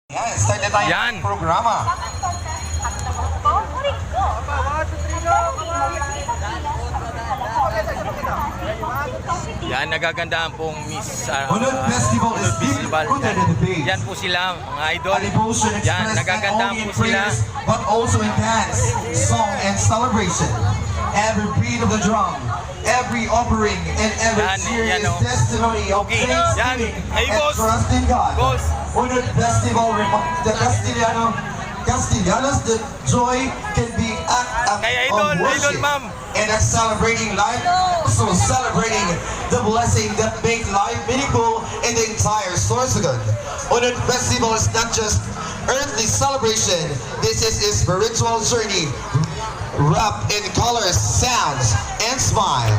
Yan, start na tayo Yan. ng programa. Yan, nagagandahan pong Miss Unod Festival is being Festival. rooted in the faith. Yan po sila, mga idol. A devotion Yan, expressed not nagagandahan only po in sila. prayers, but also in dance, song, and celebration. Every beat of the drum, every offering, and every Yan, serious yan, oh. testimony of Okay, thanksgiving yan. Hey, and boss. trust in God. Boss. Unod Festival, the Castellanos, the joy can be act Kay of idol, worship. idol, ma'am. And that's celebrating life, so celebrating the blessing that make life meaningful in the entire Sorsogon. Unod Festival is not just earthly celebration, this is a spiritual journey wrapped in colors, sounds, and smile.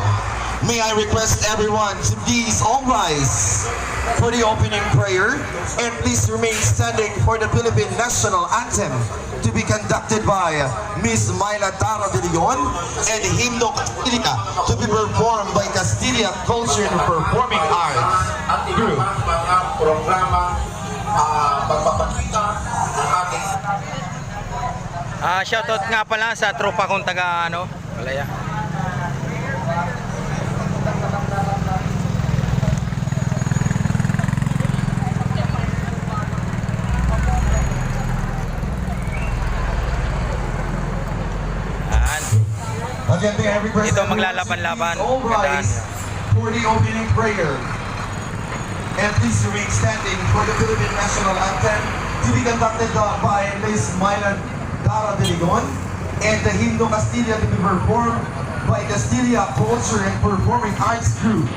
May I request everyone to please all rise for the opening prayer, and please remain standing for the Philippine National Anthem to be conducted by Miss Myla Dara de Leon and Himno Castilla to be performed by Castilla Culture and Performing Arts Group. Mga programa pagpapakita ng ating Shoutout nga pala sa tropa kong taga Palaya. Again, may I request Ito, everyone maglalaban-laban. to please all rise for the opening prayer. And please remain standing for the Philippine National Anthem to be conducted by Miss Myla Dara de Leon and the Himno Castilla to be performed by Castilla Culture and Performing Arts Group.